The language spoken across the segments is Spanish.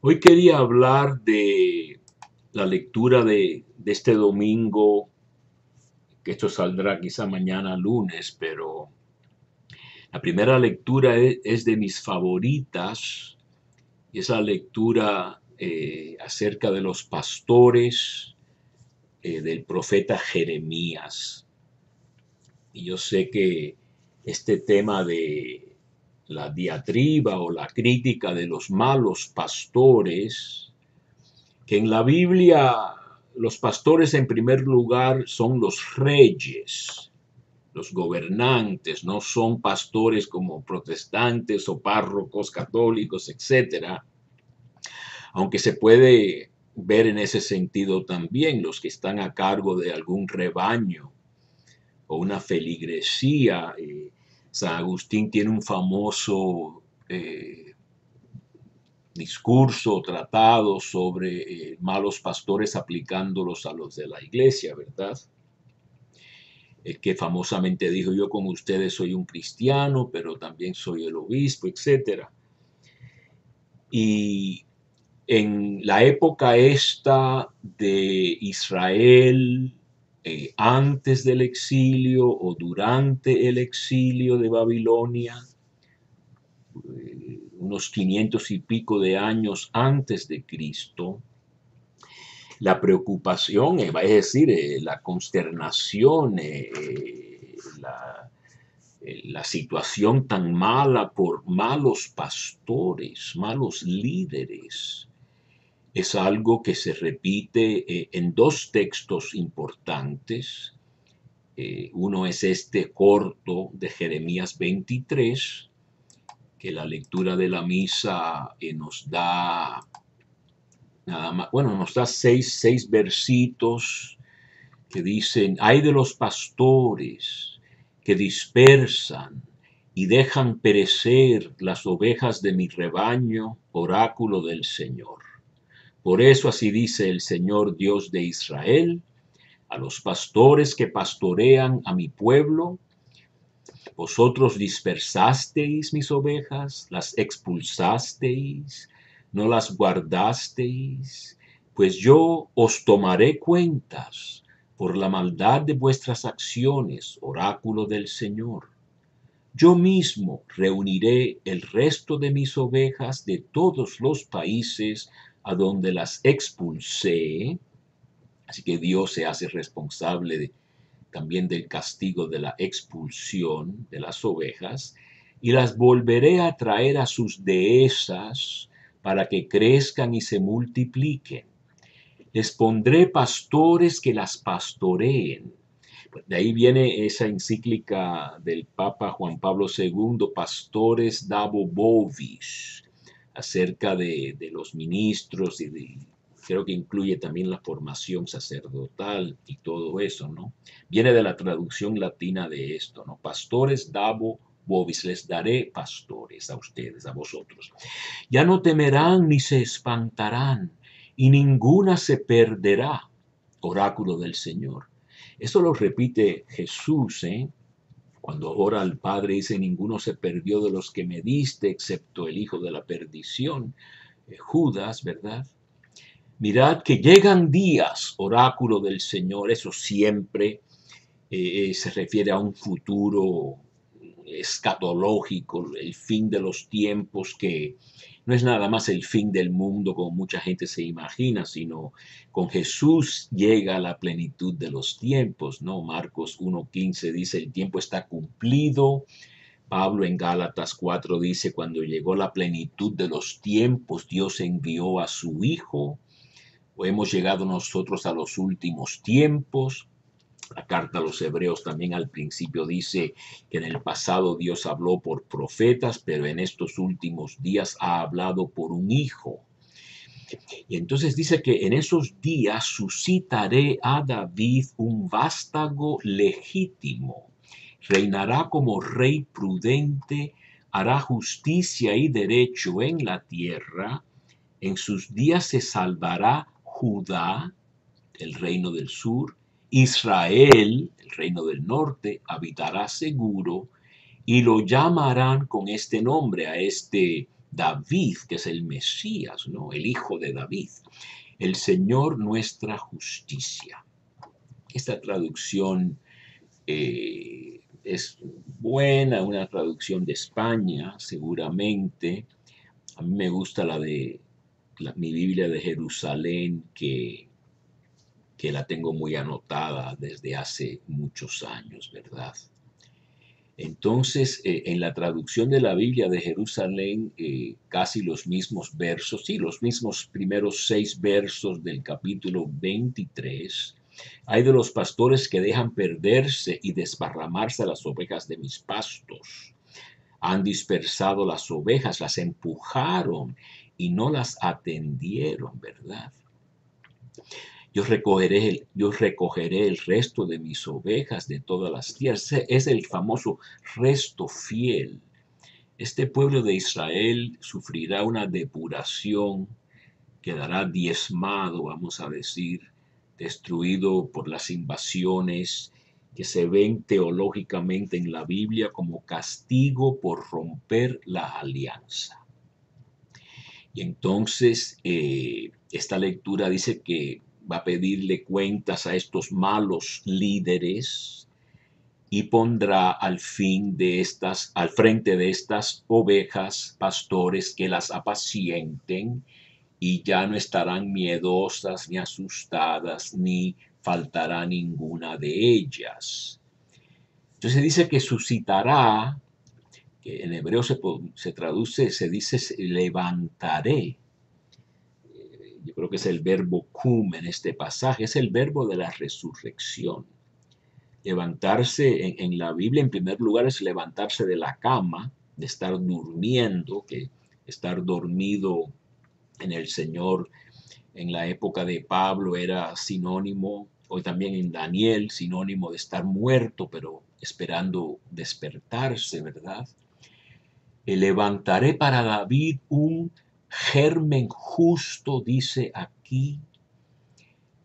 Hoy quería hablar de la lectura de este domingo, que esto saldrá quizá mañana lunes, pero la primera lectura es de mis favoritas, y es la lectura acerca de los pastores del profeta Jeremías. Y yo sé que este tema de la diatriba o la crítica de los malos pastores, que en la Biblia los pastores en primer lugar son los reyes, los gobernantes, no son pastores como protestantes o párrocos católicos, etcétera, aunque se puede ver en ese sentido también los que están a cargo de algún rebaño o una feligresía. San Agustín tiene un famoso discurso, tratado sobre malos pastores aplicándolos a los de la iglesia, ¿verdad? El que famosamente dijo: yo con ustedes soy un cristiano, pero también soy el obispo, etc. Y en la época esta de Israel, antes del exilio o durante el exilio de Babilonia, unos 500 y pico de años antes de Cristo, la preocupación, es decir, la consternación, la situación tan mala por malos pastores, malos líderes, es algo que se repite en dos textos importantes. Uno es este corto de Jeremías 23, que la lectura de la misa nos da nada más, bueno, nos da seis versitos que dicen: ay de los pastores que dispersan y dejan perecer las ovejas de mi rebaño, oráculo del Señor. Por eso así dice el Señor Dios de Israel a los pastores que pastorean a mi pueblo: vosotros dispersasteis mis ovejas, las expulsasteis, no las guardasteis, pues yo os tomaré cuentas por la maldad de vuestras acciones, oráculo del Señor. Yo mismo reuniré el resto de mis ovejas de todos los países a donde las expulsé. Así que Dios se hace responsable también del castigo de la expulsión de las ovejas, y las volveré a traer a sus dehesas para que crezcan y se multipliquen. Les pondré pastores que las pastoreen. De ahí viene esa encíclica del Papa Juan Pablo II, Pastores Dabo Bovis, acerca de los ministros y creo que incluye también la formación sacerdotal y todo eso, ¿no? Viene de la traducción latina de esto, ¿no? Pastores Dabo Bovis, les daré pastores a ustedes, a vosotros. Ya no temerán ni se espantarán, y ninguna se perderá, oráculo del Señor. Eso lo repite Jesús, cuando ora al Padre, dice: ninguno se perdió de los que me diste, excepto el hijo de la perdición, Judas, ¿verdad? Mirad que llegan días, oráculo del Señor. Eso siempre se refiere a un futuro escatológico, el fin de los tiempos, que no es nada más el fin del mundo como mucha gente se imagina, sino con Jesús llega la plenitud de los tiempos, ¿no? Marcos 1:15 dice: el tiempo está cumplido. Pablo en Gálatas 4 dice: cuando llegó la plenitud de los tiempos, Dios envió a su Hijo. O hemos llegado nosotros a los últimos tiempos. La carta a los Hebreos también al principio dice que en el pasado Dios habló por profetas, pero en estos últimos días ha hablado por un hijo. Y entonces dice que en esos días suscitaré a David un vástago legítimo. Reinará como rey prudente, hará justicia y derecho en la tierra. En sus días se salvará Judá, el reino del sur. Israel, el reino del norte, habitará seguro, y lo llamarán con este nombre a este David, que es el Mesías, ¿no? El hijo de David. El Señor nuestra justicia. Esta traducción es buena, una traducción de España, seguramente. A mí me gusta mi Biblia de Jerusalén, que la tengo muy anotada desde hace muchos años, ¿verdad? Entonces, en la traducción de la Biblia de Jerusalén, casi los mismos versos, sí, los mismos primeros 6 versos del capítulo 23, hay de los pastores que dejan perderse y desparramarse las ovejas de mis pastos. Han dispersado las ovejas, las empujaron y no las atendieron, ¿verdad? Yo recogeré el resto de mis ovejas de todas las tierras. Es el famoso resto fiel. Este pueblo de Israel sufrirá una depuración, quedará diezmado, vamos a decir, destruido por las invasiones que se ven teológicamente en la Biblia como castigo por romper la alianza. Y entonces esta lectura dice que va a pedirle cuentas a estos malos líderes y pondrá al frente de estas ovejas pastores que las apacienten y ya no estarán miedosas ni asustadas ni faltará ninguna de ellas. Entonces dice que suscitará, que en hebreo se traduce, se dice levantaré. Yo creo que es el verbo cum en este pasaje, es el verbo de la resurrección. Levantarse en la Biblia, en primer lugar, es levantarse de la cama, de estar durmiendo, que estar dormido en el Señor en la época de Pablo era sinónimo, hoy también en Daniel, sinónimo de estar muerto, pero esperando despertarse, ¿verdad? Levantaré para David un germen justo, dice aquí.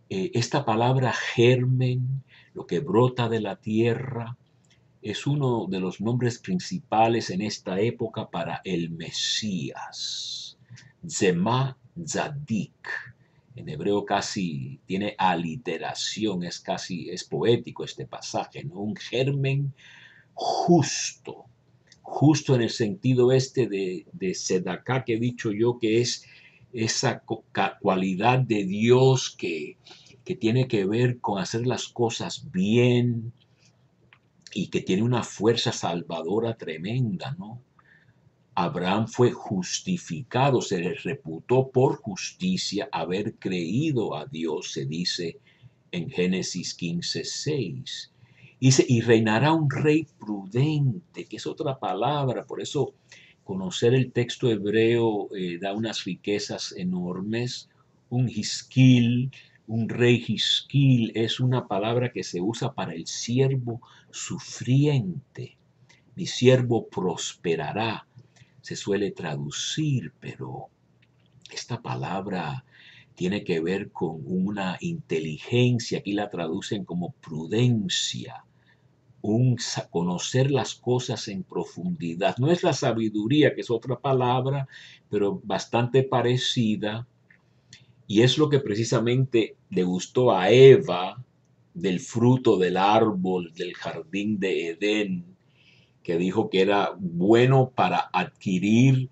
Esta palabra germen, lo que brota de la tierra, es uno de los nombres principales en esta época para el Mesías. Zemá Zadik. En hebreo casi tiene aliteración, es poético este pasaje, ¿no? Un germen justo. Justo en el sentido de Sedaká que he dicho yo, que es esa cualidad de Dios que tiene que ver con hacer las cosas bien y que tiene una fuerza salvadora tremenda, ¿no? Abraham fue justificado, se le reputó por justicia haber creído a Dios, se dice en Génesis 15:6. Y reinará un rey prudente, que es otra palabra, por eso conocer el texto hebreo da unas riquezas enormes. Un Jizquil, un rey Jizquil, es una palabra que se usa para el siervo sufriente. Mi siervo prosperará, se suele traducir, pero esta palabra tiene que ver con una inteligencia, aquí la traducen como prudencia, conocer las cosas en profundidad. No es la sabiduría, que es otra palabra, pero bastante parecida, y es lo que precisamente le gustó a Eva del fruto del árbol del jardín de Edén, que dijo que era bueno para adquirir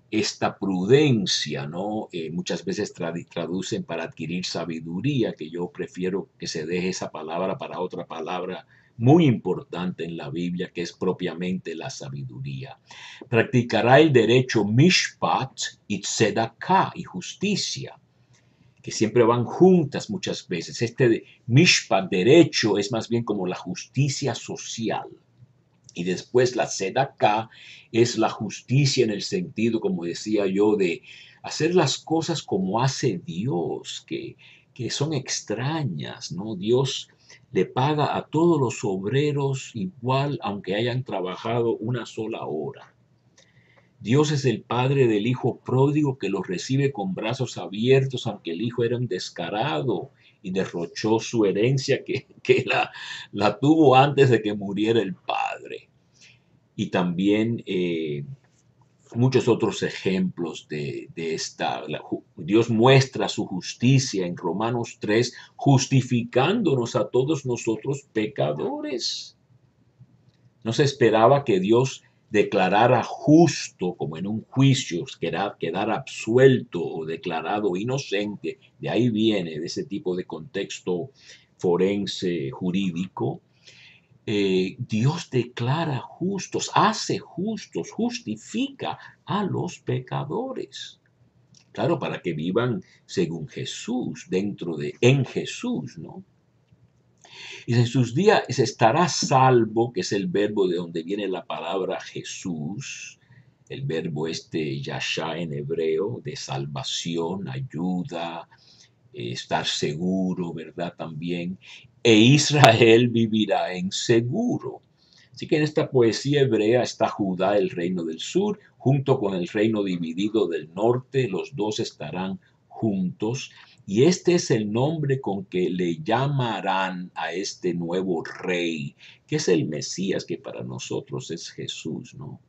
esta prudencia, ¿no? Muchas veces traducen para adquirir sabiduría, que yo prefiero que se deje esa palabra para otra palabra muy importante en la Biblia, que es propiamente la sabiduría. Practicará el derecho mishpat y tzedaká, y justicia, que siempre van juntas muchas veces. Mishpat, derecho, es más bien como la justicia social. Y después la tzedaká es la justicia en el sentido, como decía yo, de hacer las cosas como hace Dios, que son extrañas, ¿no? Dios le paga a todos los obreros igual, aunque hayan trabajado una sola hora. Dios es el padre del hijo pródigo que lo recibe con brazos abiertos, aunque el hijo era un descarado y derrochó su herencia que la tuvo antes de que muriera el padre. Y también muchos otros ejemplos de esta. Dios muestra su justicia en Romanos 3, justificándonos a todos nosotros pecadores. No se esperaba que Dios declarara justo, como en un juicio, quedar absuelto o declarado inocente. De ahí viene, de ese tipo de contexto forense jurídico. Dios declara justos, hace justos, justifica a los pecadores. Claro, para que vivan según Jesús, en Jesús, ¿no? Y en sus días se estará salvo, que es el verbo de donde viene la palabra Jesús, el verbo yashá en hebreo, de salvación, ayuda, estar seguro, ¿verdad? También. E Israel vivirá en seguro. Así que en esta poesía hebrea está Judá, el reino del sur, junto con el reino dividido del norte, los dos estarán juntos. Y este es el nombre con que le llamarán a este nuevo rey, que es el Mesías, que para nosotros es Jesús, ¿no?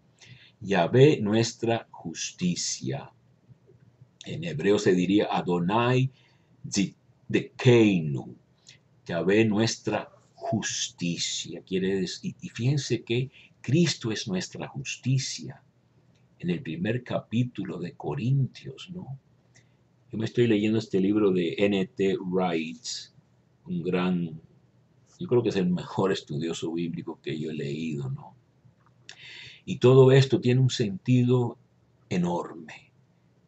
Yahvé, nuestra justicia. En hebreo se diría Adonai Tzidkeinu. Yahvé, nuestra justicia. Quiere decir, y fíjense que Cristo es nuestra justicia. En el primer capítulo de Corintios, ¿no? Yo me estoy leyendo este libro de N.T. Wright, yo creo que es el mejor estudioso bíblico que yo he leído, ¿no? Y todo esto tiene un sentido enorme.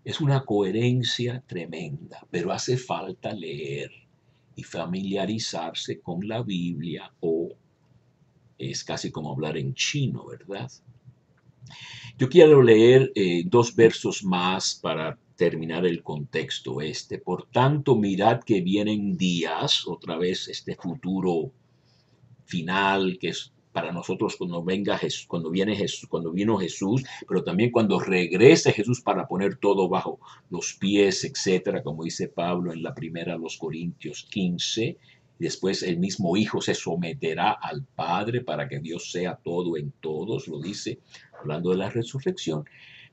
Es una coherencia tremenda, pero hace falta leer y familiarizarse con la Biblia, o es casi como hablar en chino, ¿verdad? Yo quiero leer 2 versos más para terminar el contexto este. Por tanto, mirad que vienen días, otra vez este futuro final, que es para nosotros cuando venga Jesús, cuando vino Jesús, pero también cuando regrese Jesús para poner todo bajo los pies, etcétera, como dice Pablo en la primera a los Corintios 15. Después el mismo Hijo se someterá al Padre para que Dios sea todo en todos, lo dice, hablando de la resurrección.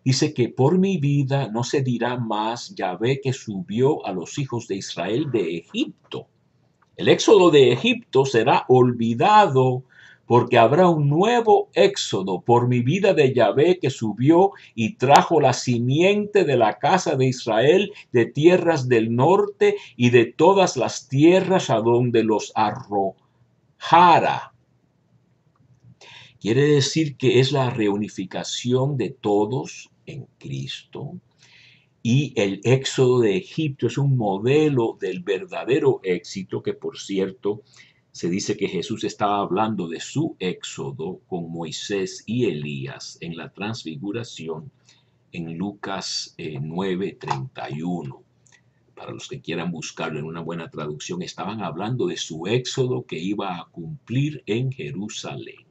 Dice que por mi vida no se dirá más Yahvé que subió a los hijos de Israel de Egipto. El éxodo de Egipto será olvidado porque habrá un nuevo éxodo por mi vida de Yahvé que subió y trajo la simiente de la casa de Israel de tierras del norte y de todas las tierras a donde los arrojara. Quiere decir que es la reunificación de todos en Cristo. Y el éxodo de Egipto es un modelo del verdadero éxito, que por cierto se dice que Jesús estaba hablando de su éxodo con Moisés y Elías en la transfiguración en Lucas 9:31. Para los que quieran buscarlo en una buena traducción, estaban hablando de su éxodo que iba a cumplir en Jerusalén.